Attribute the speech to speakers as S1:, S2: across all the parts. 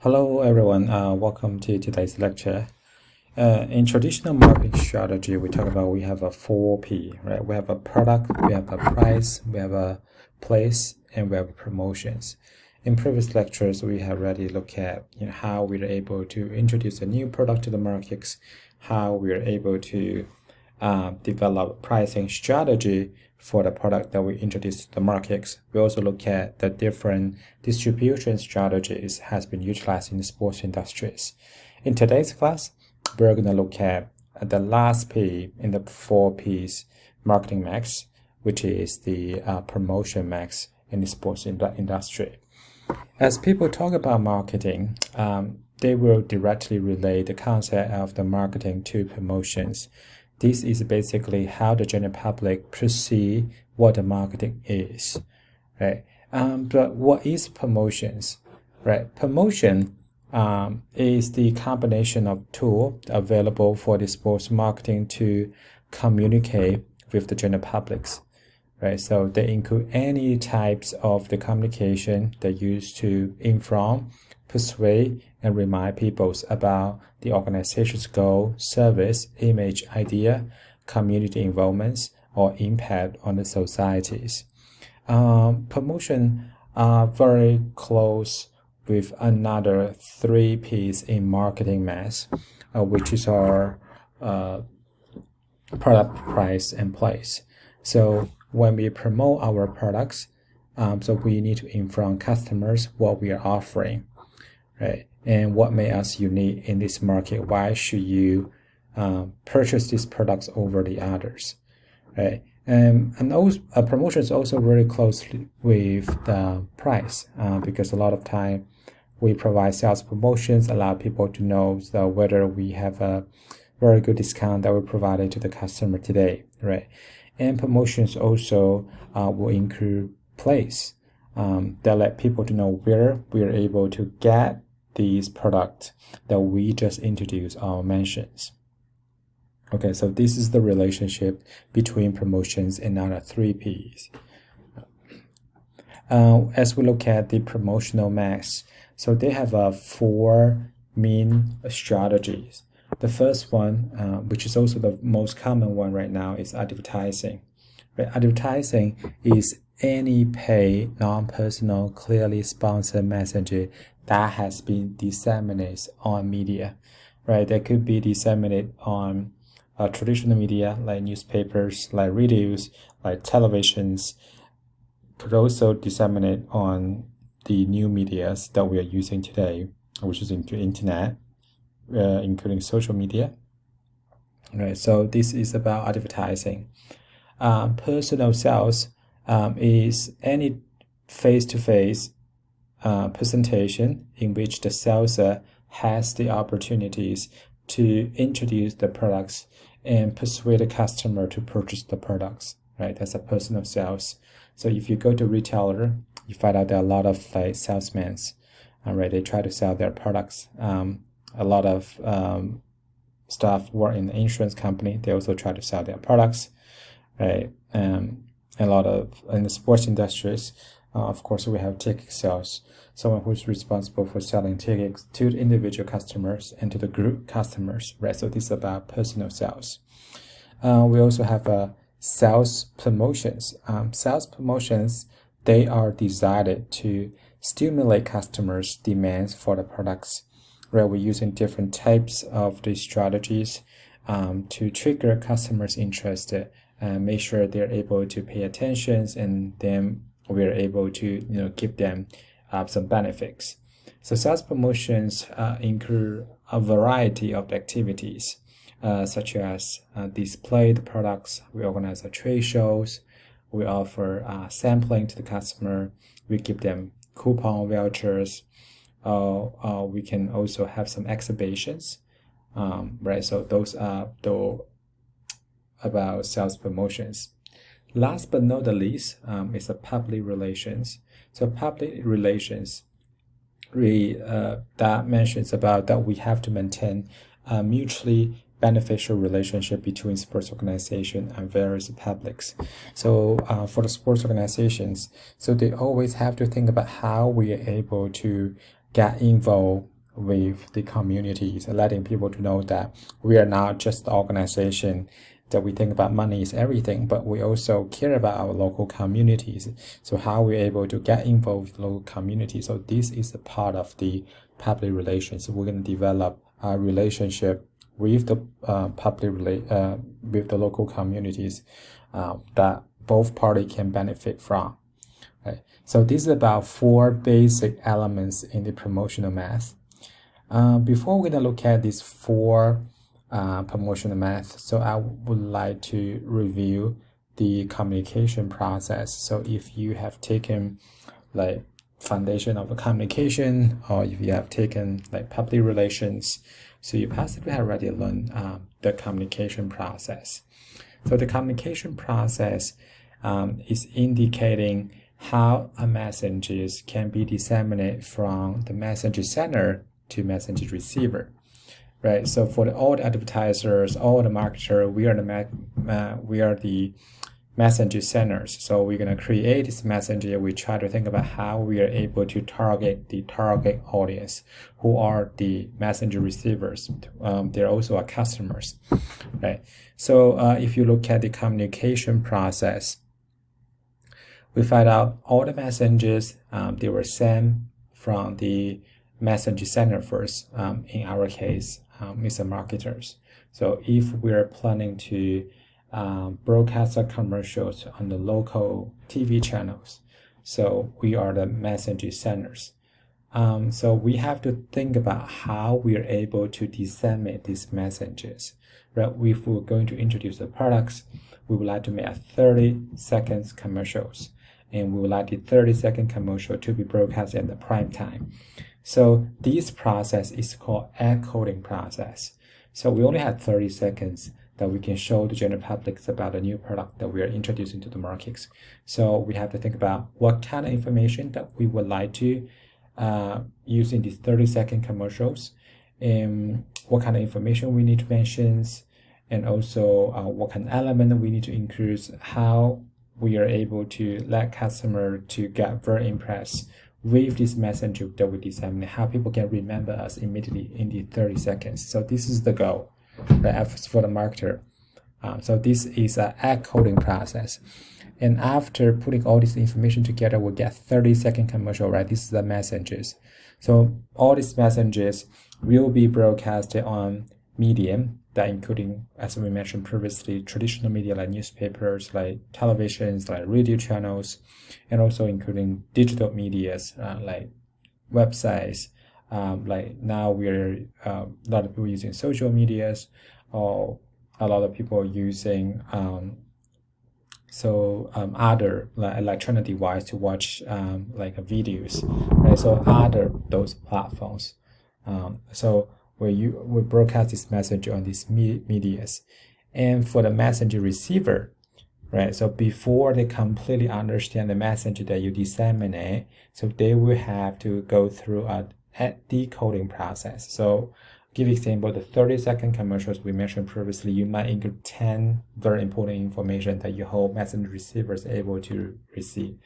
S1: Hello everyone, welcome to today's lecture. In traditional marketing strategy, we have a 4P, right? We have a product, we have a price, we have a place, and we have promotions. In previous lectures, we have already looked at how we are able to introduce a new product to the markets, how we are able to develop pricing strategy for the product that we introduce to the markets. We also look at the different distribution strategies has been utilized in the sports industries. In today's class, we're going to look at the last P in the 4Ps marketing mix, which is the promotion mix in the sports industry. As people talk about marketing, they will directly relate the concept of the marketing to promotions. This is basically how the general public perceive what the marketing is, right? But what is promotions, right? Promotion is the combination of tool available for the sports marketing to communicate with the general publics, right? So they include any types of the communication they use to inform, persuade, and remind people about the organization's goal, service, image, idea, community involvements, or impact on the societies. Promotion are very close with another 3Ps in marketing mass, which is our product, price, and place. So when we promote our products, so we need to inform customers what we are offering, right? And what makes us unique in this market. Why should you purchase these products over the others, right? And those promotions also very closely with the price, because a lot of time we provide sales promotions, allow people to know whether we have a very good discount that we provided to the customer today, right? And promotions also will include place that let people to know where we are able to get these products that we just introduced or mentions. Okay, so this is the relationship between promotions and other 3Ps. As we look at the promotional max, so they have 4 main strategies. The first one, which is also the most common one right now, is advertising. Right? Advertising is any paid, non-personal, clearly sponsored message that has been disseminated on media, right? That could be disseminated on traditional media like newspapers, like radios, like televisions. Could also disseminate on the new medias that we are using today, which is into internet, including social media. Right. So this is about advertising. Personal sales is any face-to-face presentation in which the sales has the opportunities to introduce the products and persuade the customer to purchase the products, right? That's a personal sales. So if you go to retailer, you find out there are a lot of like salesmen, right? They try to sell their products. A lot of staff work in the insurance company. They also try to sell their products, right? A lot of in the sports industries, of course, we have ticket sales. Someone who's responsible for selling tickets to the individual customers and to the group customers, right? So this is about personal sales. We also have sales promotions. Sales promotions, they are designed to stimulate customers' demands for the products, where we're using different types of these strategies to trigger customers' interest and make sure they're able to pay attention, and then we're able to give them some benefits. So sales promotions include a variety of activities, such as display the products. We organize trade shows. We offer sampling to the customer. We give them coupon vouchers. We can also have some exhibitions, right? So those are about sales promotions. Last but not the least is the public relations. So public relations that mentions about that we have to maintain a mutually beneficial relationship between sports organization and various publics. So for the sports organizations, so they always have to think about how we are able to get involved with the communities, letting people to know that we are not just the organization that we think about money is everything, but we also care about our local communities. So how we're able to get involved with local communities. So this is a part of the public relations. We're going to develop a relationship with the with the local communities that both parties can benefit from. Right. So this is about 4 basic elements in the promotional math. Before we're going to look at these 4 promotional math, so I would like to review the communication process. So if you have taken like foundation of communication, or if you have taken like public relations, so you possibly have already learned the communication process. So the communication process is indicating how a message can be disseminated from the message sender to message receiver, right? So for all the advertisers, all the marketers, we are the message senders. So we're going to create this messenger. We try to think about how we are able to target the target audience, who are the messenger receivers. They're also our customers, right? So if you look at the communication process, we find out all the messages they were sent from the message sender first. In our case, it's the marketers. So if we're planning to broadcast our commercials on the local TV channels, so we are the message senders. So we have to think about how we are able to disseminate these messages. Right? If we're going to introduce the products, we would like to make a 30 seconds commercials, and we would like the 30-second commercial to be broadcast at the prime time. So this process is called ad coding process. So we only have 30 seconds that we can show the general public about the new product that we are introducing to the markets. So we have to think about what kind of information that we would like to use in these 30-second commercials, and what kind of information we need to mention, and also what kind of element we need to include, how we are able to let customer to get very impressed with this message that we disseminate, how people can remember us immediately in the 30 seconds. So this is the goal, right, for the marketer. So this is an ad coding process. And after putting all this information together, we'll get 30-second commercial, right? This is the messages. So all these messages will be broadcasted on medium, that including, as we mentioned previously, traditional media like newspapers, like televisions, like radio channels, and also including digital medias like websites. Like now we're a lot of people using social medias, or a lot of people using other like electronic device to watch like videos, right? So other those platforms. So where you will broadcast this message on these medias. And for the message receiver, right? So before they completely understand the message that you disseminate, so they will have to go through a decoding process. So give example, the 30-second commercials we mentioned previously, you might include 10 very important information that your whole messenger receiver is able to receive.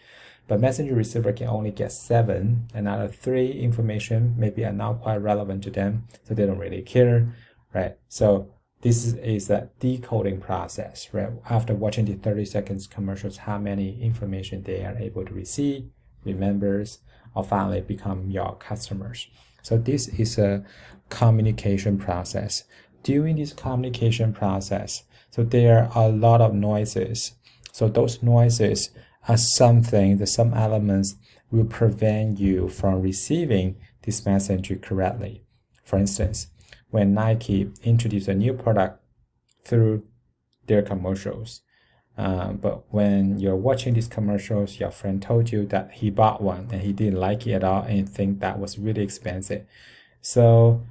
S1: But messenger receiver can only get 7, another 3 information maybe are not quite relevant to them, so they don't really care, right? So this is a decoding process, right? After watching the 30 seconds commercials, how many information they are able to receive, remembers, or finally become your customers. So this is a communication process. During this communication process, so there are a lot of noises. So those noises are something that some elements will prevent you from receiving this message correctly. For instance, when Nike introduced a new product through their commercials, but when you're watching these commercials, your friend told you that he bought one and he didn't like it at all and think that was really expensive. So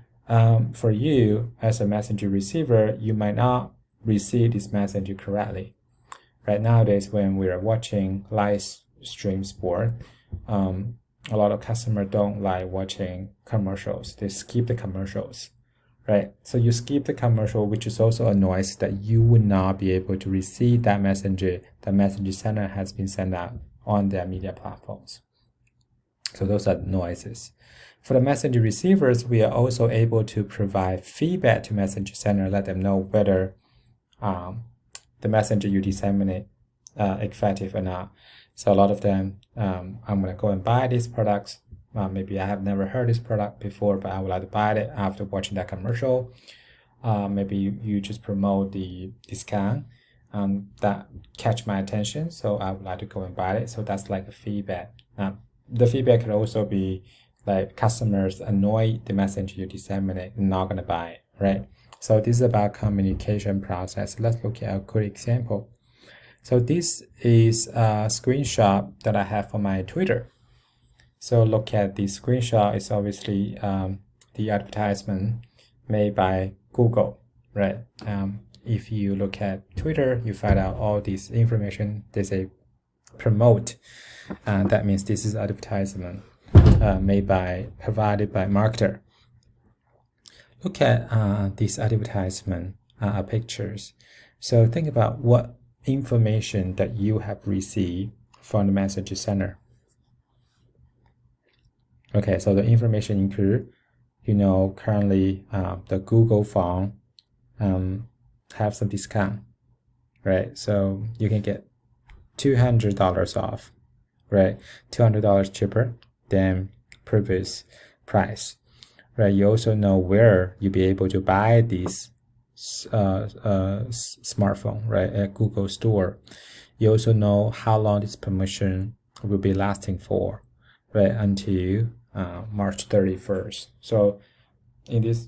S1: for you as a messenger receiver, you might not receive this message correctly. Right nowadays, when we are watching live stream sport, a lot of customers don't like watching commercials. They skip the commercials, right? So you skip the commercial, which is also a noise that you would not be able to receive that message. The message sender has been sent out on their media platforms. So those are noises. For the messenger receivers, we are also able to provide feedback to messenger sender, let them know whether the messenger you disseminate effective or not. So a lot of them, I'm gonna go and buy these products. Maybe I have never heard this product before, but I would like to buy it after watching that commercial. Maybe you just promote the discount that catch my attention, so I would like to go and buy it. So that's like a feedback. The feedback could also be like customers annoy the messenger you disseminate and not gonna buy it, right? So this is about communication process. Let's look at a quick example. So this is a screenshot that I have for my Twitter. So look at the screenshot. It's obviously the advertisement made by Google, right? If you look at Twitter, you find out all this information. They say promote. That means this is advertisement provided by marketer. Look at these advertisement pictures. So think about what information that you have received from the messenger center. Okay, so the information include, currently the Google phone have some discount, right? So you can get $200 off, right? $200 cheaper than previous price, right? You also know where you'll be able to buy this smartphone, right, at Google Store. You also know how long this promotion will be lasting for, right, until March 31st. So in this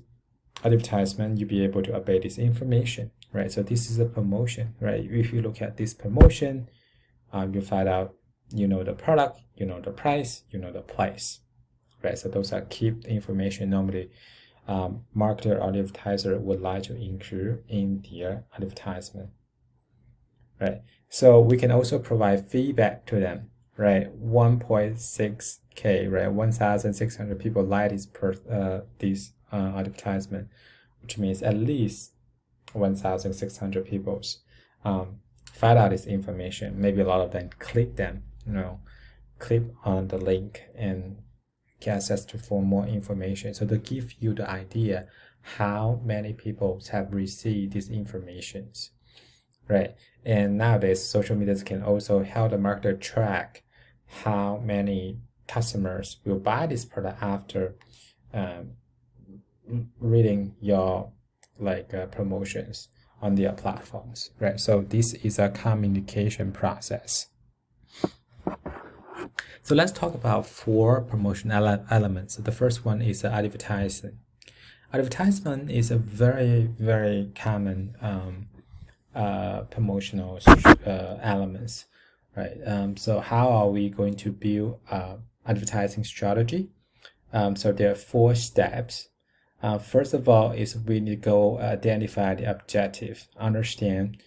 S1: advertisement, you'll be able to update this information, right? So this is a promotion, right? If you look at this promotion, you find out, the product, the price, the place, right? So those are key information normally marketer or advertiser would like to include in their advertisement, right? So we can also provide feedback to them, right? 1.6K, right? 1,600 people like this advertisement, which means at least 1,600 people find out this information. Maybe a lot of them click on the link and get access to for more information. So to give you the idea how many people have received these informations, right? And nowadays, social media can also help the marketer track how many customers will buy this product after reading your promotions on their platforms, right? So this is a communication process. So let's talk about 4 promotion elements. So the first one is advertising. Advertisement is a very, very common promotional elements, right? So how are we going to build advertising strategy? So there are 4 steps. First of all, is we need to go identify the objective, understand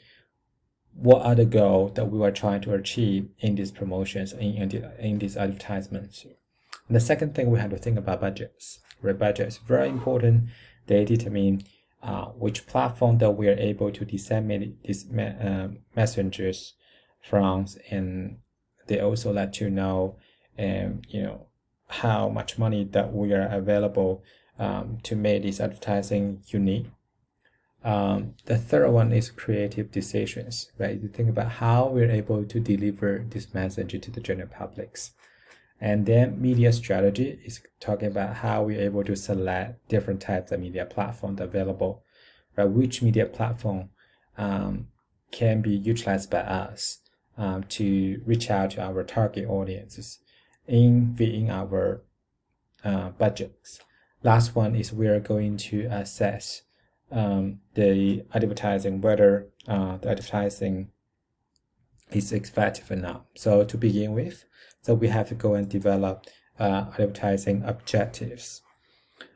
S1: what are the goals that we are trying to achieve in these promotions, in these advertisements. And the second thing, we have to think about budgets. Right? Budget is very important. They determine which platform that we are able to disseminate these messengers from, and they also let you know, how much money that we are available to make this advertising unique. The third one is creative decisions, right? You think about how we're able to deliver this message to the general publics. And then media strategy is talking about how we're able to select different types of media platforms available, right? Which media platform can be utilized by us to reach out to our target audiences within our budgets. Last one is we are going to assess the advertising, whether the advertising is effective or not. So to begin with, so we have to go and develop advertising objectives.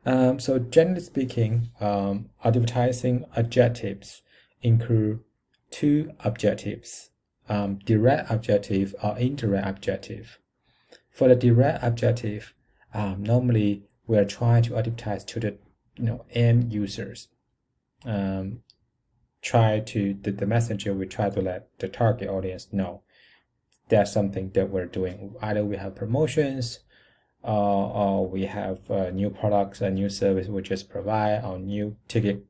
S1: So generally speaking, advertising objectives include 2 objectives, direct objective or indirect objective. For the direct objective, normally we are trying to advertise to the end users. The messenger will try to let the target audience know that's something that we're doing. Either we have promotions, or we have new products, a new service we just provide, or new ticket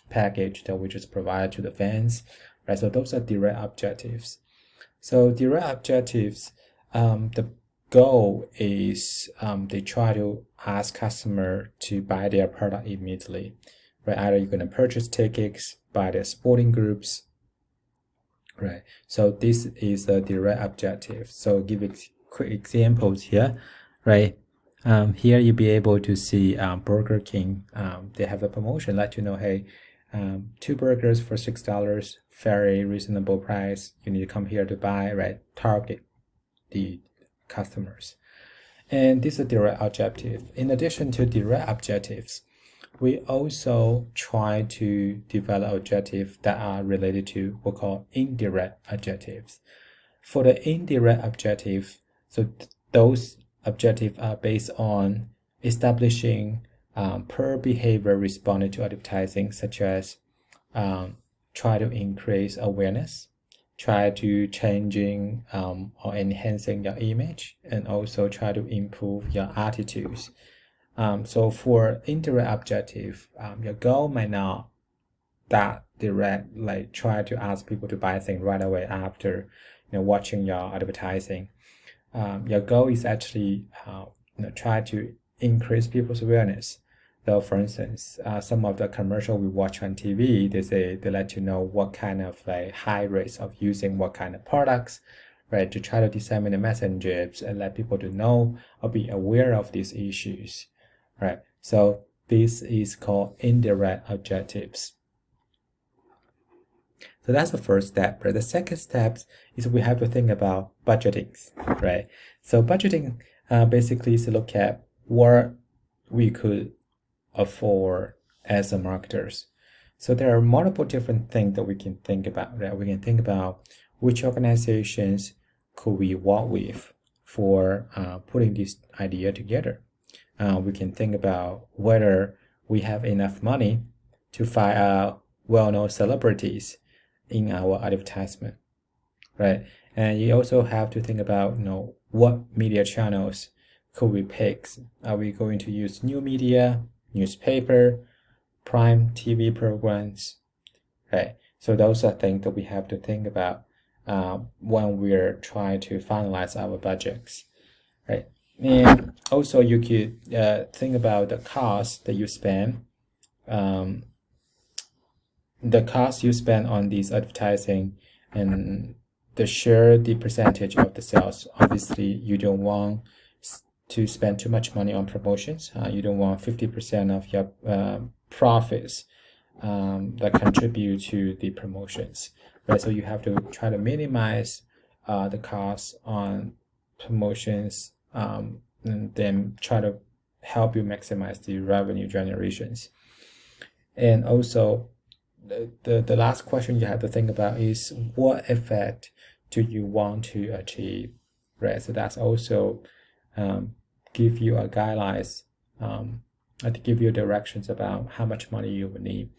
S1: package that we just provide to the fans, right? So those are direct objectives. So direct objectives, the goal is they try to ask customer to buy their product immediately, right? Either you're going to purchase tickets, buy their sporting groups, right? So this is the direct objective. So give quick examples here, right? Here you'll be able to see Burger King. They have a promotion, let you know, hey, 2 burgers for $6, very reasonable price. You need to come here to buy, right? Target the customers. And this is a direct objective. In addition to direct objectives, we also try to develop objectives that are related to what we call indirect objectives. For the indirect objective, so those objectives are based on establishing per behavior responded to advertising, such as try to increase awareness, try to changing or enhancing your image, and also try to improve your attitudes. So for indirect objective, your goal might not that direct, like try to ask people to buy things right away after watching your advertising. Your goal is actually try to increase people's awareness. So for instance, some of the commercial we watch on TV, they let you know what kind of like high rates of using what kind of products, right? To try to disseminate the messages and let people to know or be aware of these issues, right? So this is called indirect objectives. So that's the first step, right? The second step is we have to think about budgeting, right? So budgeting basically is to look at what we could afford as a marketers. So there are multiple different things that we can think about, right? We can think about which organizations could we work with for putting this idea together. We can think about whether we have enough money to find well-known celebrities in our advertisement, right? And you also have to think about, what media channels could we pick? Are we going to use new media, newspaper, prime TV programs, right? So those are things that we have to think about when we're trying to finalize our budgets, right? And also you could think about the cost that you spend, the cost you spend on these advertising, and the percentage of the sales. Obviously, you don't want to spend too much money on promotions. You don't want 50% of your profits that contribute to the promotions, right? So you have to try to minimize the cost on promotions, and then try to help you maximize the revenue generations. And also, the last question you have to think about is what effect do you want to achieve, right? So that's also give you a guidelines, to give you directions about how much money you will need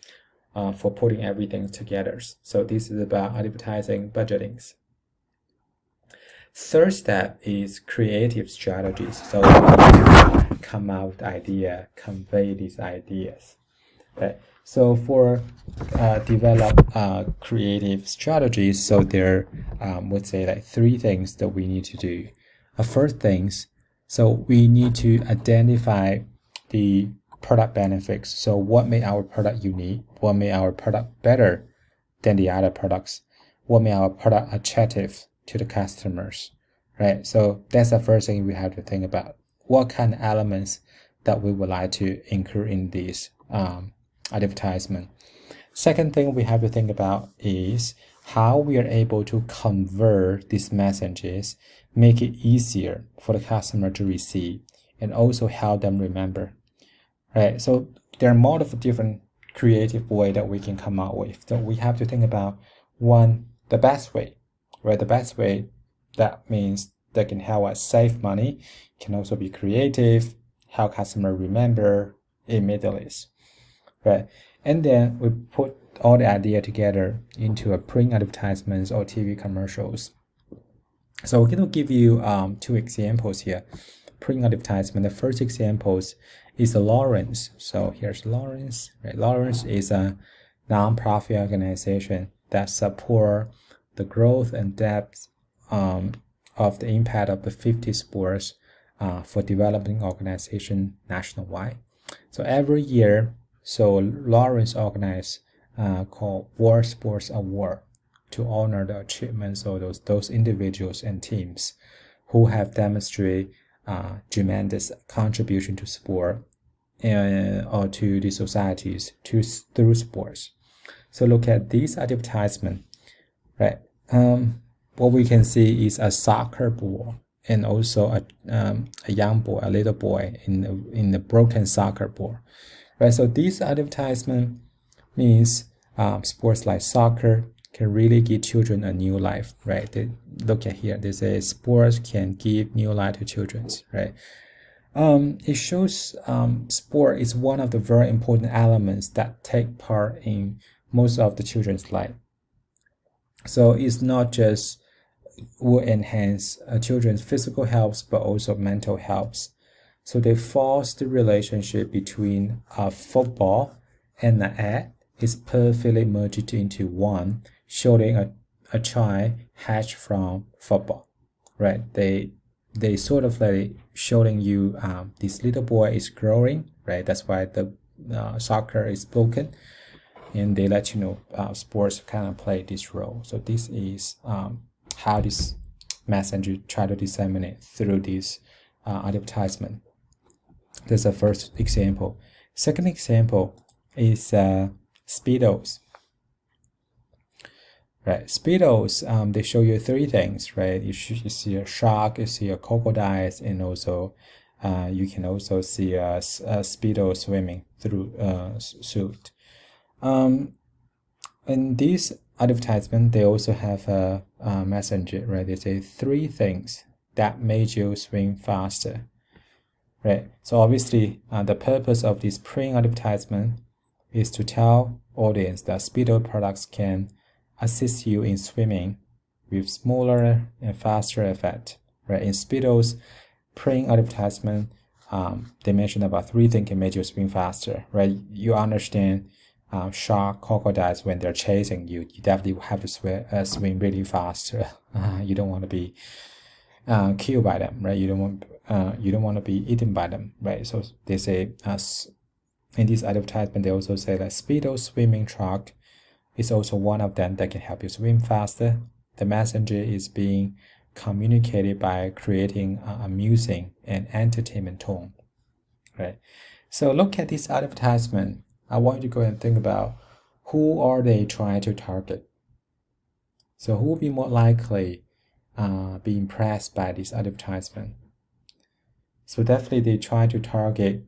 S1: for putting everything together. So this is about advertising budgetings. Third step is creative strategies. So we need to come out with idea, convey these ideas. Okay. So for develop creative strategies, so there would say like 3 things that we need to do. First things, so we need to identify the product benefits. So what made our product unique? What made our product better than the other products? What made our product attractive to the customers, right? So that's the first thing we have to think about. What kind of elements that we would like to include in this advertisement. Second thing we have to think about is how we are able to convert these messages, make it easier for the customer to receive, and also help them remember, right? So there are multiple different creative ways that we can come up with. So we have to think about one, the best way, right? The best way, that means that can help us save money, can also be creative, help customer remember immediately, right? And then we put all the idea together into a print advertisements or TV commercials. So we're going to give you 2 examples here. print advertisement. The first examples is the Lawrence. So here's Lawrence. Right? Lawrence is a non-profit organization that support the growth and depth of the impact of the 50 sports for developing organization nationwide. So every year, so Lawrence organize called World Sports Award to honor the achievements of those individuals and teams who have demonstrated tremendous contribution to sport and or to the societies through sports. So look at this advertisement, right? What we can see is a soccer ball and also a young boy, a little boy in the broken soccer ball, right? So this advertisement means sports like soccer can really give children a new life, right? Look at here. They say sports can give new life to children, right? It shows sport is one of the very important elements that take part in most of the children's life. So it's not just will enhance children's physical health, but also mental health. So they force the relationship between football and the ad is perfectly merged into one, showing a child hatched from football, right? They sort of like showing you this little boy is growing, right? That's why the soccer is broken, and they let you know sports kind of play this role. So this is how this messenger try to disseminate through this advertisement. That's the first example. Second example is Speedos. Right, Speedos, they show you three things, right? You see a shark, you see a crocodile, and also you can also see a Speedo swimming through suit. In this advertisement, they also have a messenger, right? They say three things that made you swim faster, right? So obviously, the purpose of this print advertisement is to tell audience that Speedo products can assist you in swimming with smaller and faster effect, right? In Speedo's print advertisement, they mentioned about three things can make you swim faster, right? You understand shark, crocodiles, when they're chasing you, you definitely have to swim really fast. You don't want to be killed by them, right? You don't want to be eaten by them, right? So they say in this advertisement, they also say that Speedo swimming truck is also one of them that can help you swim faster. The messenger is being communicated by creating an amusing and entertainment tone, right? So look at this advertisement. I want you to go and think about who are they trying to target. So who will be more likely be impressed by this advertisement? So definitely they try to target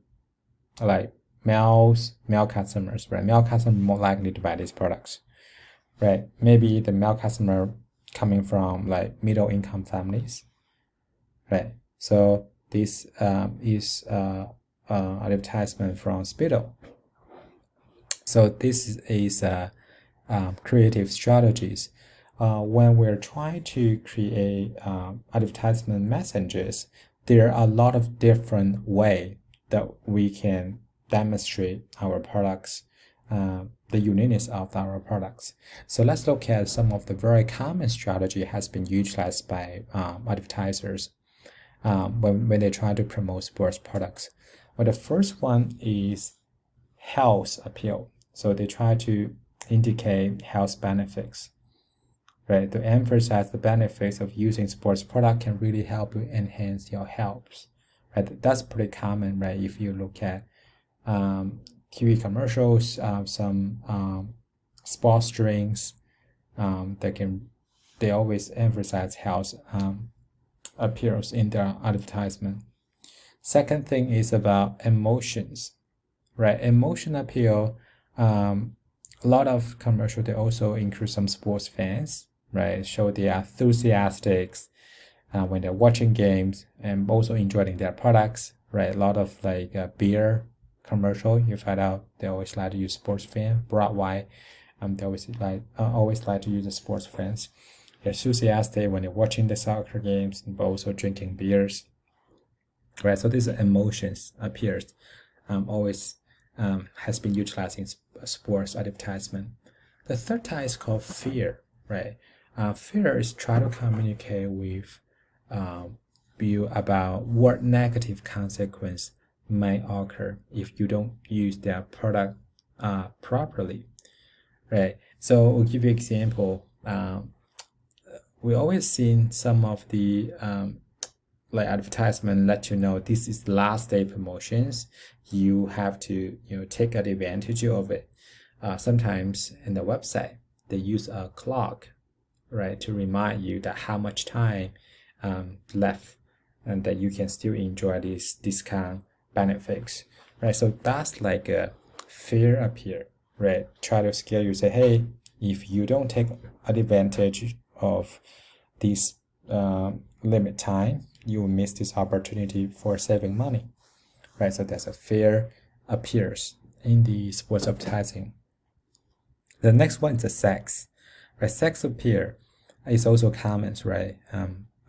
S1: like male customers, right? Male customers more likely to buy these products, right? Maybe the male customer coming from like middle income families, right? So this is advertisement from Speedo. So this is creative strategies. When we're trying to create advertisement messages, there are a lot of different ways that we can demonstrate our products, the uniqueness of our products. So let's look at some of the very common strategy has been utilized by advertisers when they try to promote sports products. Well, the first one is health appeal. So they try to indicate health benefits, right? To emphasize the benefits of using sports product can really help you enhance your health, right? That's pretty common, right? If you look at TV commercials, some sports drinks, they always emphasize health appeals in their advertisement. Second thing is about emotions, right? Emotion appeal. A lot of commercial they also include some sports fans, right? Show they are enthusiastic when they're watching games and also enjoying their products, right? A lot of like beer commercial, you find out they always like to use sports fan, broad white. They always like to use the sports fans. They're enthusiastic when they're watching the soccer games, but also drinking beers. right? So this emotions appears always has been utilized in sports advertisement. The third type is called fear, right? Fear is trying to communicate with you about what negative consequence may occur if you don't use their product properly, right? So we'll give you an example. We always seen some of the like advertisement let you know this is last day promotions. You have to take advantage of it. Sometimes in the website they use a clock, right, to remind you that how much time left and that you can still enjoy these discount benefits, right? So that's like a fear appear, right? Try to scare you, say, hey, if you don't take advantage of this limit time, you will miss this opportunity for saving money, right? So that's a fear appears in the sports advertising. The next one is the sex, right? Sex appear is also common, right?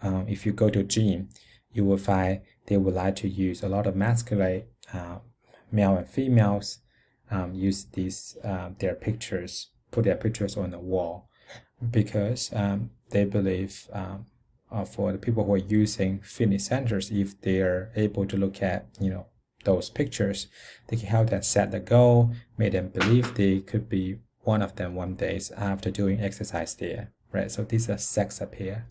S1: If you go to gym, you will find they would like to use a lot of masculine male and females use these their pictures, put their pictures on the wall, because they believe for the people who are using fitness centers, if they are able to look at those pictures, they can help them set the goal, make them believe they could be one of them one day after doing exercise there, right? So these are sex appeal.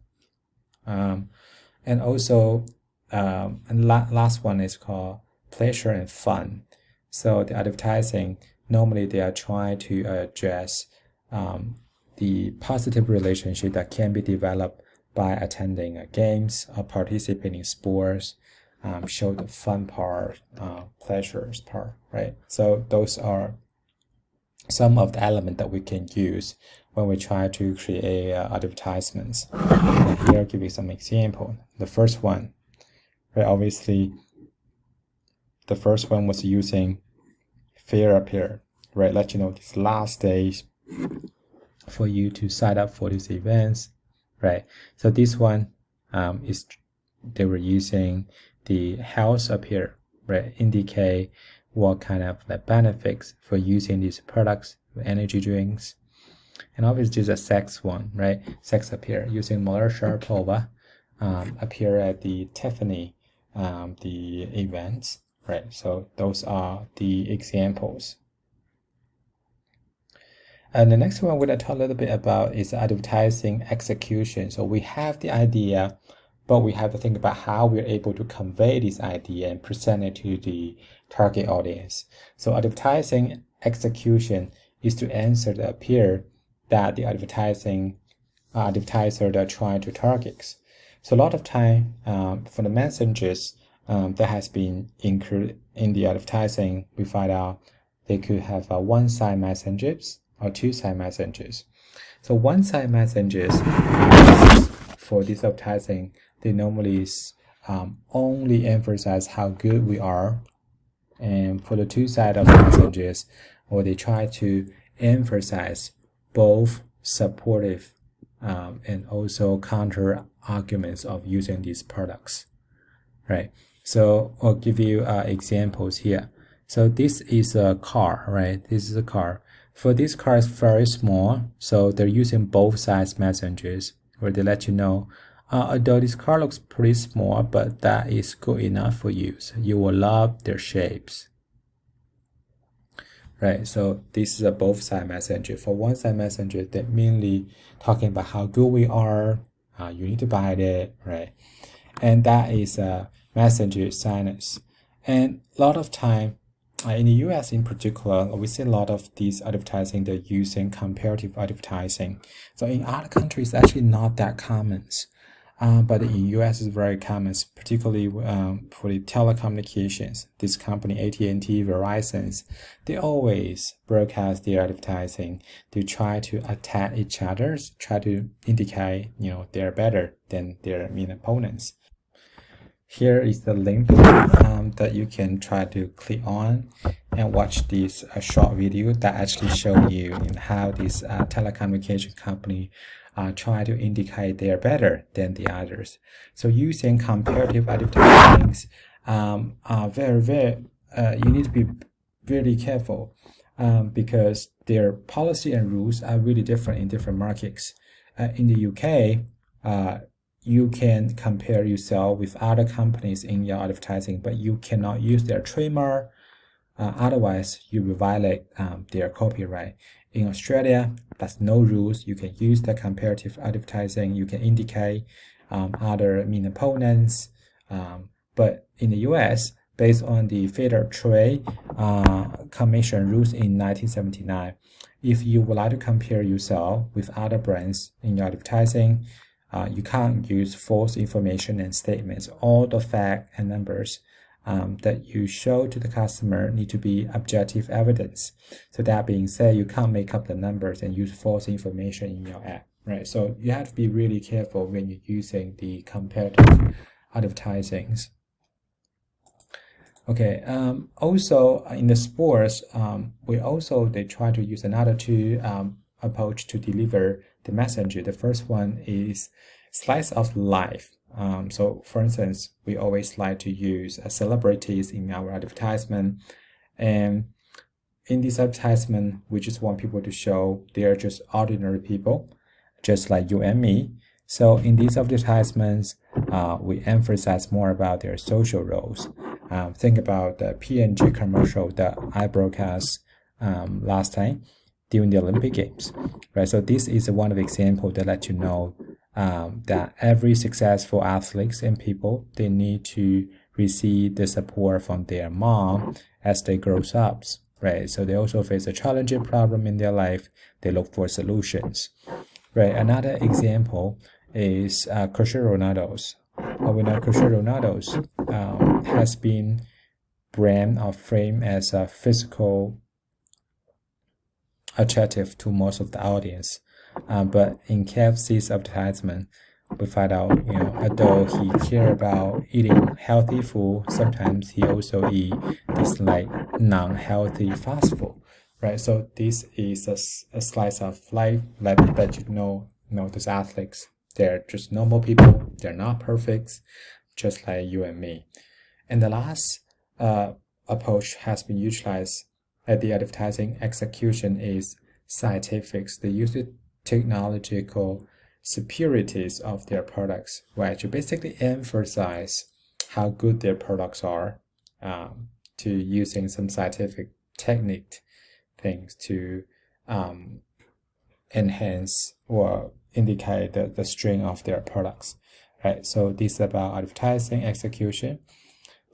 S1: And also and last one is called pleasure and fun. So the advertising, normally they are trying to address the positive relationship that can be developed by attending games or participating in sports, show the fun part, pleasures part, right? So those are some of the elements that we can use when we try to create advertisements. And here I'll give you some example. The first one, right, obviously the first one was using fear appear, right? Let you know these last days for you to sign up for these events, right? So this one is they were using the health appear, right? Indicate what kind of benefits for using these products, energy drinks. And obviously the sex one, right? Sex appear using Muller Sharapova appear at the Tiffany the events, right? So those are the examples. And the next one we're going to talk a little bit about is advertising execution. So we have the idea, but we have to think about how we're able to convey this idea and present it to the target audience. So advertising execution is to answer the appeal that the advertiser they're trying to target. So a lot of time for the messages that has been included in the advertising, we find out they could have one-side messages or two-side messages. So one-side messages for this advertising, they normally only emphasize how good we are, and for the two-side of messages, or they try to emphasize both supportive and also counter arguments of using these products, right? So I'll give you examples here. So this is a car, right? This is a car. For this car is very small, so they're using both sides messages where they let you know, although this car looks pretty small, but that is good enough for you. So you will love their shapes, right? So this is a both side messenger. For one side messenger, they're mainly talking about how good we are. You need to buy it, right? And that is a messenger silence. And a lot of time, in the US in particular, we see a lot of these advertising, they're using comparative advertising. So in other countries, actually not that common. But in US is very common, particularly for the telecommunications. This company, AT&T, Verizon, they always broadcast their advertising to try to attack each other, try to indicate, they're better than their main opponents. Here is the link that you can try to click on and watch this short video that actually show you how this telecommunication company try to indicate they are better than the others. So using comparative advertising are very you need to be really careful, because their policy and rules are really different in different markets. In the UK, you can compare yourself with other companies in your advertising, but you cannot use their trademark. Otherwise, you will violate their copyright. In Australia, there's no rules. You can use the comparative advertising. You can indicate other main opponents. But in the US, based on the Federal Trade Commission rules in 1979, if you would like to compare yourself with other brands in your advertising, you can't use false information and statements. All the facts and numbers that you show to the customer need to be objective evidence. So that being said, you can't make up the numbers and use false information in your ad, right? So you have to be really careful when you're using the comparative advertisings. Okay, also in the sports, they try to use another two approach to deliver the message. The first one is slice of life. So for instance, we always like to use celebrities in our advertisement, and in this advertisement, we just want people to show they're just ordinary people, just like you and me. So in these advertisements, we emphasize more about their social roles. Think about the P&G commercial that I broadcast last time during the Olympic Games, right? So this is one of the examples that let you know that every successful athletes and people, they need to receive the support from their mom as they grow up, right? So they also face a challenging problem in their life. They look for solutions, right? Another example is Cristiano Ronaldo's. We know Cristiano Ronaldo's has been brand or framed as a physical attractive to most of the audience. But in KFC's advertisement, we find out, although he care about eating healthy food, sometimes he also eat this like non-healthy fast food, right? So this is a slice of life that those athletes, they're just normal people. They're not perfect, just like you and me. And the last approach has been utilized at the advertising execution is scientific. They use the technological superiorities of their products, right? To basically emphasize how good their products are, to using some scientific technique things to enhance or indicate the strength of their products, right? So this is about advertising execution.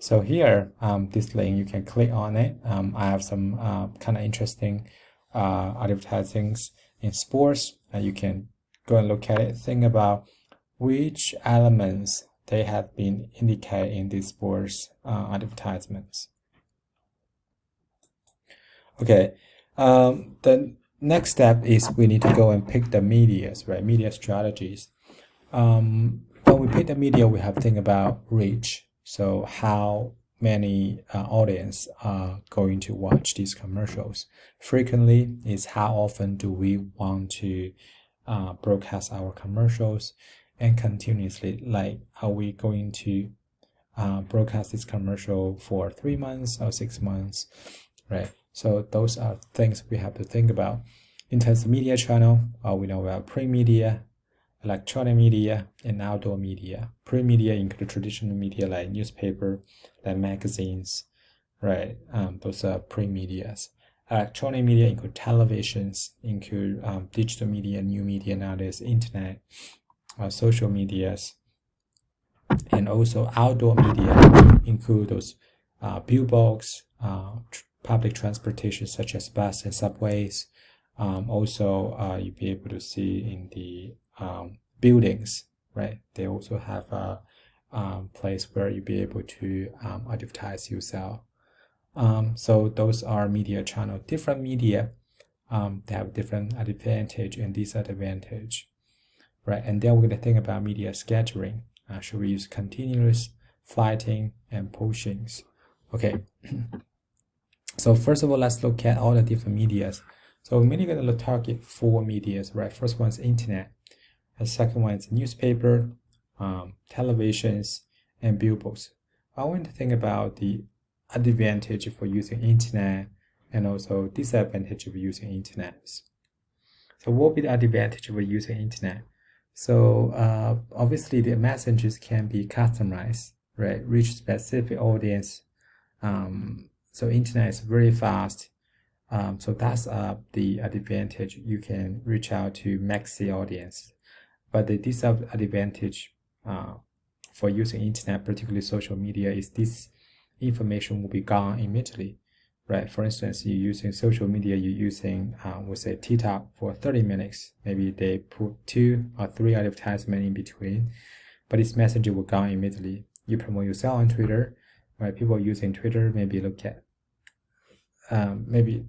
S1: So here, this link, you can click on it. I have some kind of interesting advertisings in sports, and you can go and look at it. Think about which elements they have been indicated in these sports advertisements. Okay, the next step is we need to go and pick the medias, right? Media strategies. When we pick the media, we have to think about reach. So how many audience are going to watch these commercials? Frequently is how often do we want to broadcast our commercials, and continuously, like, are we going to broadcast this commercial for 3 months or 6 months, right? So those are things we have to think about. In terms of media channel, we know about print media, electronic media, and outdoor media. Print media include traditional media like newspaper, like magazines, right? Those are print medias. Electronic media include televisions, include digital media, new media nowadays, internet, social medias, and also outdoor media include those billboards, public transportation such as bus and subways. Also, you'll be able to see in the buildings, right? They also have a place where you'll be able to advertise yourself. So those are media channel. Different media, they have different advantage and disadvantage, right? And then we're going to think about media scheduling. Should we use continuous, flighting, and pushings? Okay. So first of all, let's look at all the different medias. So we're mainly going to target 4 medias, right? First one is internet. The second one is newspaper, televisions, and billboards. I want to think about the advantage for using internet and also disadvantage of using internet. So what will be the advantage of using internet? So obviously the messages can be customized, right? Reach specific audience. So internet is very fast. So that's the advantage. You can reach out to maxi audience. But the disadvantage for using internet, particularly social media, is this information will be gone immediately, right? For instance, you're using social media, you're using, we'll say TikTok for 30 minutes. Maybe they put 2 or 3 advertisements in between, but this message will gone immediately. You promote yourself on Twitter, right? People using Twitter maybe look at, maybe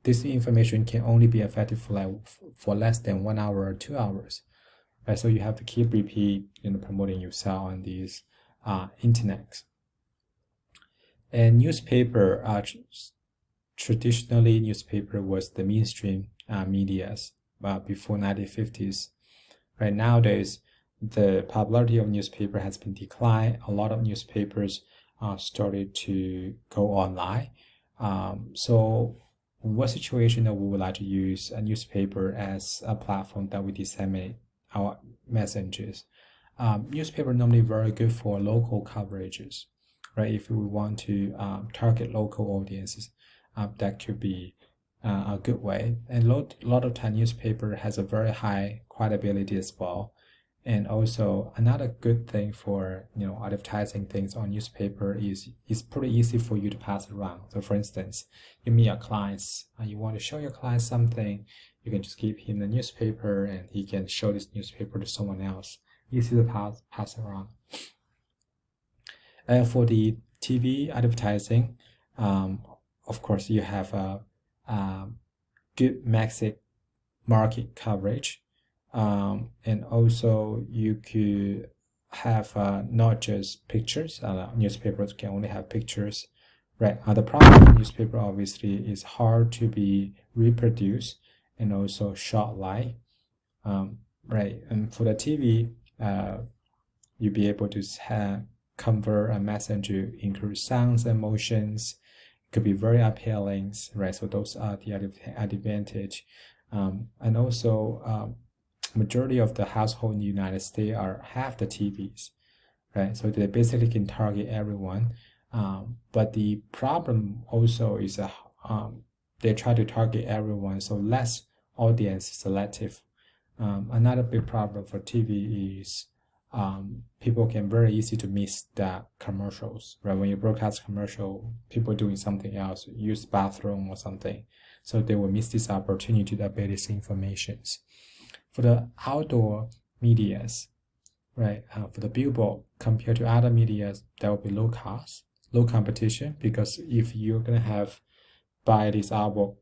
S1: this information can only be effective for less than 1 hour or 2 hours. Right, so you have to keep repeat, promoting yourself on these internet. And newspaper, traditionally newspaper was the mainstream medias before 1950s. Right, nowadays the popularity of newspaper has been declined. A lot of newspapers started to go online. So what situation that we would like to use a newspaper as a platform that we disseminate our messages? Newspaper normally very good for local coverages, right? If we want to target local audiences, that could be a good way. And a lot of time newspaper has a very high credibility as well. And also another good thing for advertising things on newspaper is it's pretty easy for you to pass around. So for instance, you meet your clients, you want to show your clients something, you can just give him the newspaper and he can show this newspaper to someone else. Easy to pass around. And for the TV advertising, of course you have a good market coverage. And also you could have not just pictures. Newspapers can only have pictures, right? The problem with newspaper obviously is hard to be reproduced and also short light, right? And for the TV, you'll be able to convert a message, include sounds and motions. It could be very appealing, right? So those are the advantage. And also majority of the household in the United States have the TVs, right? So they basically can target everyone. But the problem also is they try to target everyone, so less audience selective. Another big problem for TV is people can very easy to miss the commercials, right? When you broadcast commercial, people doing something else, use bathroom or something, so they will miss this opportunity to update these informations. For the outdoor medias, right? For the billboard, compared to other medias, there will be low cost, low competition, because if you're gonna have buy this outdoor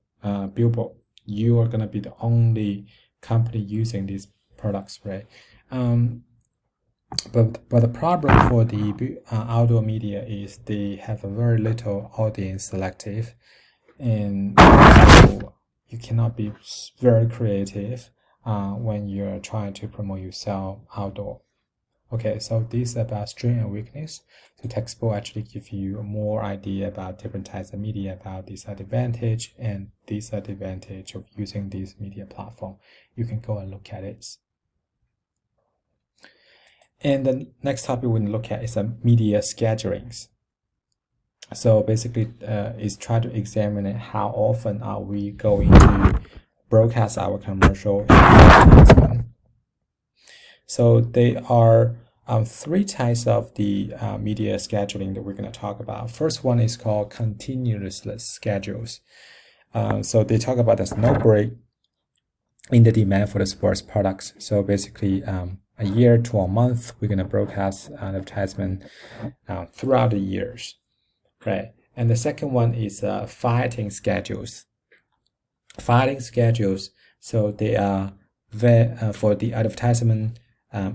S1: billboard, you are gonna be the only company using these products, right? But the problem for the outdoor media is they have a very little audience selective, and also you cannot be very creative when you're trying to promote yourself outdoor. Okay, so this is about strength and weakness. So textbook actually give you more idea about different types of media, about this advantage and disadvantage of using this media platform. You can go and look at it. And the next topic we're going to look at is media schedulings. So basically, is try to examine how often are we going to broadcast our commercial and advertisement. So there are 3 types of the media scheduling that we're going to talk about. First one is called continuous schedules. So they talk about there's no break in the demand for the sports products. So basically, a year to a month, we're going to broadcast advertisement throughout the years, right? And the second one is fighting schedules. Fighting schedules, so they are for the advertisement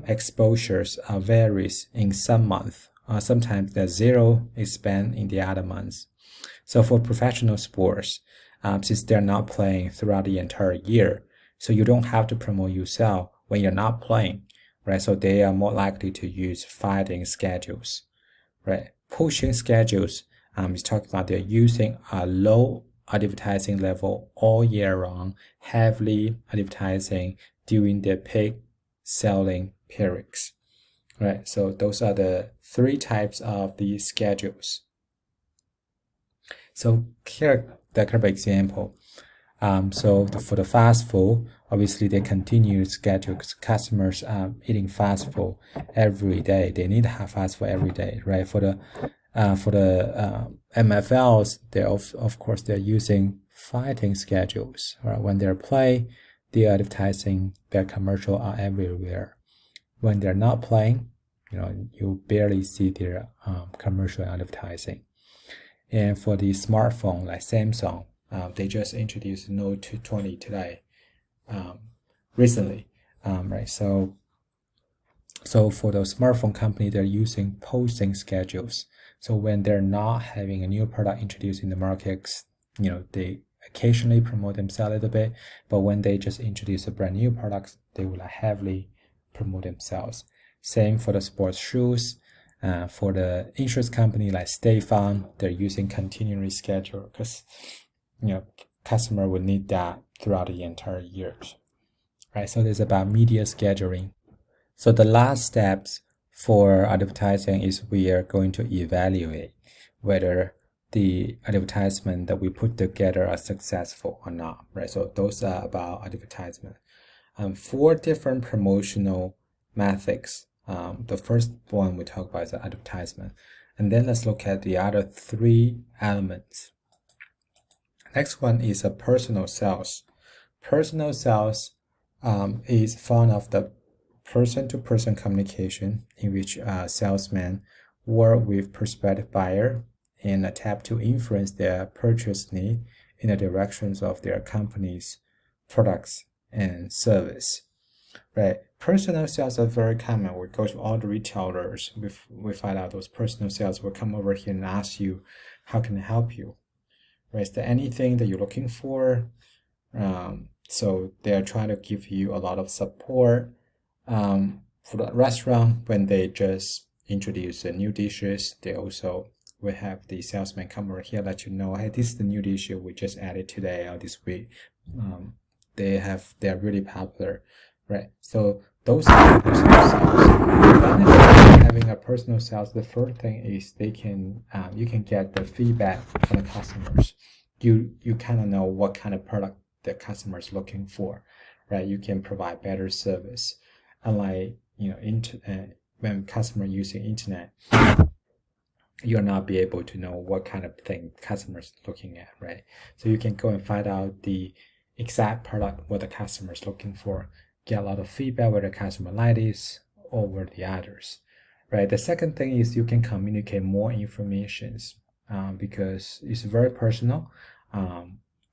S1: exposures varies in some months. Sometimes there's 0 is spent in the other months. So for professional sports, since they're not playing throughout the entire year, so you don't have to promote yourself when you're not playing, right? So they are more likely to use fighting schedules, right? pushing schedules is talking about they're using a low advertising level all year round, heavily advertising during the peak selling periods. Right, so those are the three types of the schedules. So here, the kind of example. For the fast food, obviously they continue to schedule because customers are eating fast food every day. They need to have fast food every day, right? For the MFLs, they're of course they're using fighting schedules. Right? When they're playing, the advertising, their commercial are everywhere. When they're not playing, you barely see their commercial advertising. And for the smartphone, like Samsung, they just introduced Note 20 today, recently, right? So for the smartphone company, they're using posting schedules. So when they're not having a new product introduced in the markets, they occasionally promote themselves a little bit, but when they just introduce a brand new products, they will heavily promote themselves. Same for the sports shoes. For the insurance company like State Farm, they're using continually schedule because customer will need that throughout the entire year, right? So this is about media scheduling. So the last steps for advertising is we are going to evaluate whether the advertisement that we put together are successful or not, right? So those are about advertisement. 4 different promotional methods. The first one we talk about is advertisement, and then let's look at the other 3 elements. Next one is a personal sales. Personal sales is found of the person-to-person communication in which a salesman work with prospective buyer and attempt to influence their purchase need in the directions of their company's products and service. Right, personal sales are very common. We go to all the retailers, we find out those personal sales will come over here and ask you, how can I help you? Right, is there anything that you're looking for? So they are trying to give you a lot of support. For the restaurant, when they just introduce new dishes, they also will have the salesman come over here, let you know, hey, this is the new dish we just added today or this week. They are really popular. Right, so those are personal sales. Having a personal sales, the first thing is you can get the feedback from the customers. You kind of know what kind of product the customer is looking for, right? You can provide better service. Unlike when customer using internet, you'll not be able to know what kind of thing customers looking at, right? So you can go and find out the exact product what the customer is looking for. Get a lot of feedback whether the customer like this over the others, right? The second thing is you can communicate more information because it's very personal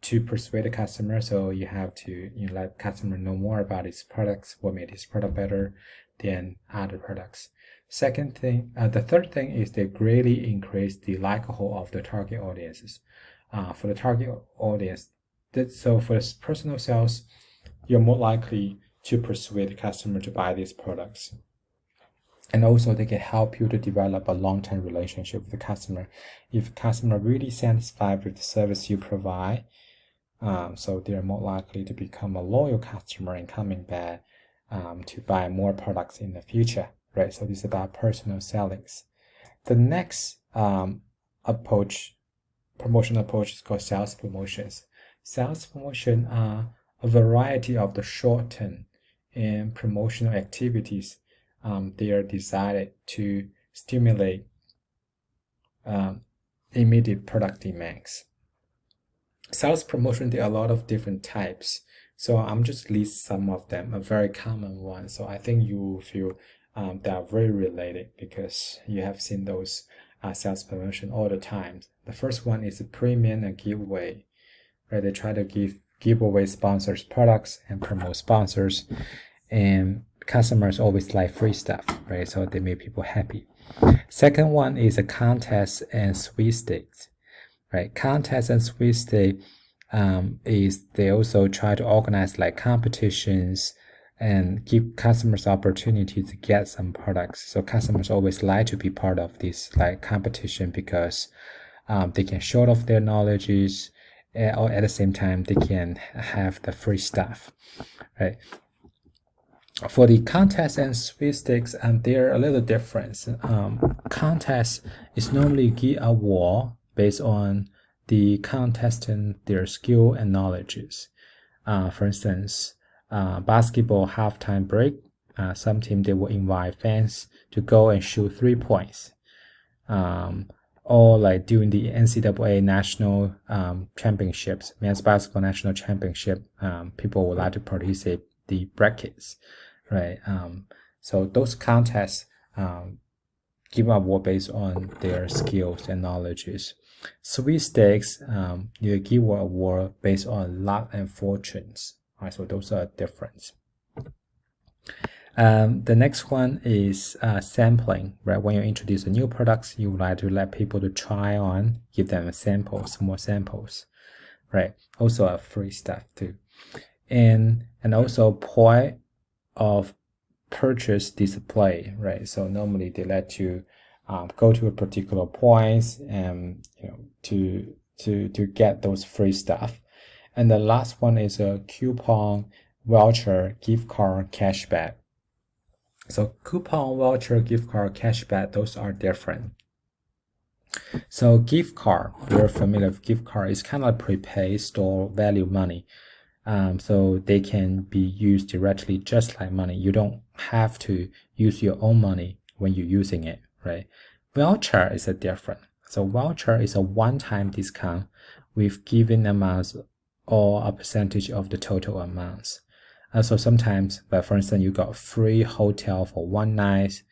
S1: to persuade the customer. So you have to let the customer know more about its products, what made this product better than other products. The third thing is they greatly increase the likelihood of the target audiences. For the target audience, so for the personal sales, you're more likely to persuade the customer to buy these products. And also they can help you to develop a long-term relationship with the customer. If the customer really satisfied with the service you provide, so they're more likely to become a loyal customer and coming back to buy more products in the future, right? So this is about personal sellings. The next promotional approach is called sales promotions. Sales promotion are a variety of the short-term and promotional activities. They are designed to stimulate immediate product demands. Sales promotion, there are a lot of different types. So I'm just list some of them, a very common one. So I think you will feel they are very related because you have seen those sales promotion all the time. The first one is a premium and giveaway, where they try to give away sponsors products and promote sponsors, and customers always like free stuff, right? So they make people happy. Second one is a contest and sweepstakes, right? Contest and sweepstakes is they also try to organize like competitions and give customers opportunity to get some products. So customers always like to be part of this like competition because they can show off their knowledges, or at the same time they can have the free stuff, right? For the contest and sweepstakes, they're a little different. Contest is normally give a award based on the contestant their skill and knowledges. For instance, basketball halftime break, some team they will invite fans to go and shoot 3 points. Or like during the NCAA national championships, men's basketball national championship, people would like to participate the brackets, right? So those contests give an award based on their skills and knowledges. Sweepstakes, you give an award based on luck and fortunes. Right, so those are different. The next one is sampling, right? When you introduce a new products, you would like to let people to try on, give them samples, more samples, right? Also a free stuff too. And also point of purchase display, right? So normally they let you go to a particular point and to get those free stuff. And the last one is a coupon, voucher, gift card, cashback. So coupon, voucher, gift card, cashback, those are different. So gift card, you're familiar with gift card, is kind of like prepaid store value money. So they can be used directly just like money. You don't have to use your own money when you're using it, right? Voucher is a different. So voucher is a one-time discount with given amounts or a percentage of the total amounts. So sometimes, but for instance, you got free hotel for one night,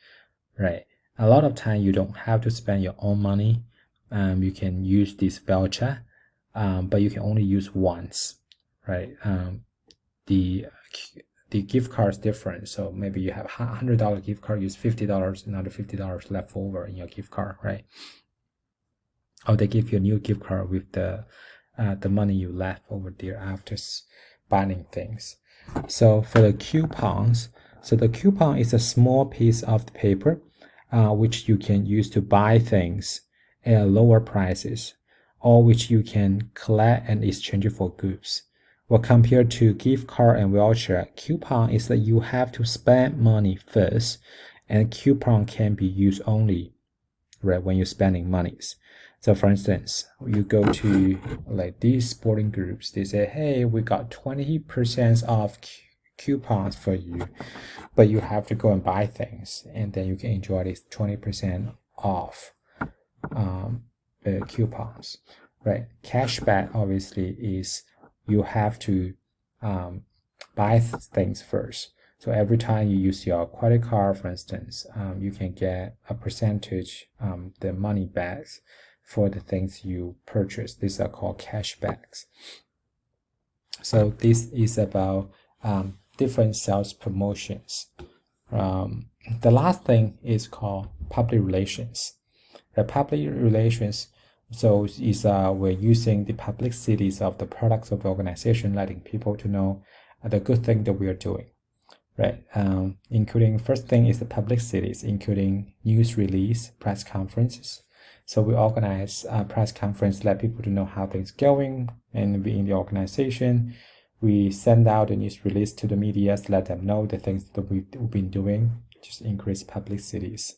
S1: right? A lot of time you don't have to spend your own money. You can use this voucher, but you can only use once, right? The gift card is different. So maybe you have $100 gift card, use $50, another $50 left over in your gift card, right? Or they give you a new gift card with the money you left over there after buying things. So for the coupons, so the coupon is a small piece of the paper which you can use to buy things at lower prices, or which you can collect and exchange for goods. Well, compared to gift card and voucher, coupon is that you have to spend money first, and coupon can be used only, right, when you're spending monies. So for instance, you go to like these sporting groups, they say, hey, we got 20% off coupons for you, but you have to go and buy things, and then you can enjoy this 20% off coupons, right? Cashback obviously is you have to buy things first. So every time you use your credit card, for instance, you can get a percentage, the money back for the things you purchase. These are called cashbacks. So this is about different sales promotions. The last thing is called public relations. The public relations, so is we're using the publicities of the products of the organization, letting people to know the good thing that we are doing, right? Including, first thing is the publicities, including news release, press conferences. So we organize a press conference, let people to know how things going, and we in the organization, we send out a news release to the media to let them know the things that we've been doing, just increase publicities.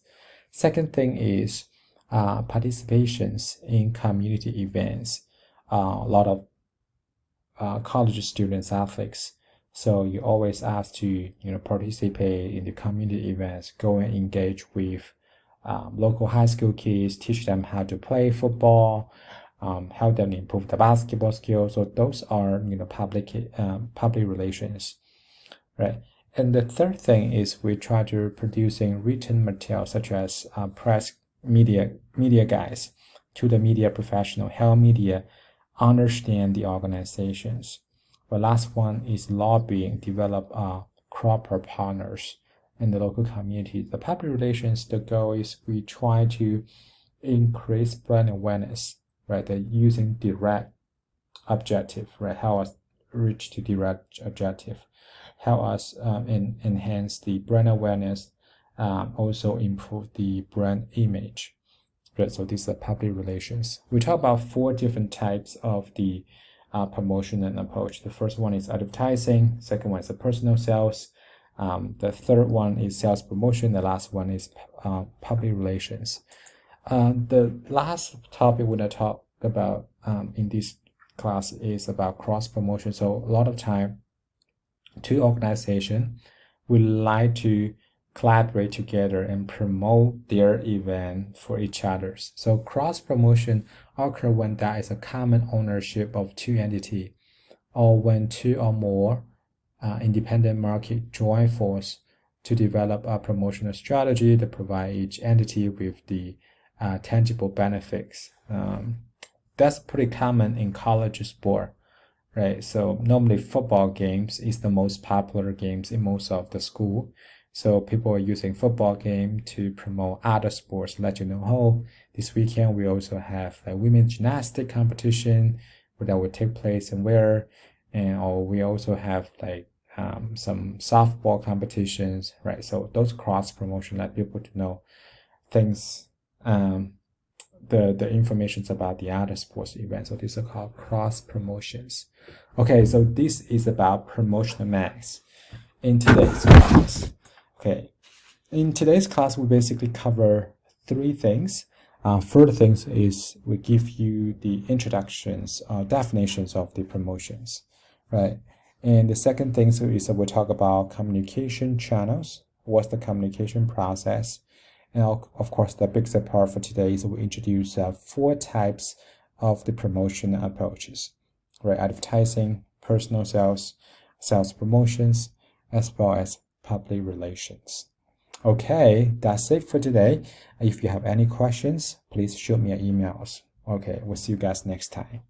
S1: Second thing is participations in community events. A lot of college students, athletes. So you always ask to participate in the community events, go and engage with local high school kids, teach them how to play football, help them improve the basketball skills. So those are public relations, right? And the third thing is we try to producing written material such as press media guides to the media professional, help media understand the organizations. The last one is lobbying, develop proper partners in the local community. The public relations, the goal is we try to increase brand awareness, right? They're using direct objective, right? How reach the direct objective, help us enhance the brand awareness, also improve the brand image. Right, so these are public relations. We talk about 4 different types of the promotion and approach. The first one is advertising. Second one is the personal sales. The third one is sales promotion. The last one is public relations. The last topic we're going to talk about in this class is about cross promotion. So a lot of time, two organizations would like to collaborate together and promote their event for each others. So cross promotion occurs when there is a common ownership of two entities, or when two or more independent market join force to develop a promotional strategy to provide each entity with the tangible benefits. That's pretty common in college sport, right? So normally football games is the most popular games in most of the school. So people are using football game to promote other sports. Let you know, oh, this weekend we also have a women's gymnastic competition that will take place and where, and or we also have like some softball competitions, right? So those cross promotion let people to know things, the informations about the other sports events. So these are called cross promotions. Okay, so this is about promotional max in today's class. Okay, in today's class, we basically cover 3 things. First things is we give you the introductions, definitions of the promotions, right? And the second thing is that we'll talk about communication channels. What's the communication process? And of course, the biggest part for today is we introduce 4 types of the promotion approaches, right? Advertising, personal sales, sales promotions, as well as public relations. Okay, that's it for today. If you have any questions, please shoot me an email. Okay, we'll see you guys next time.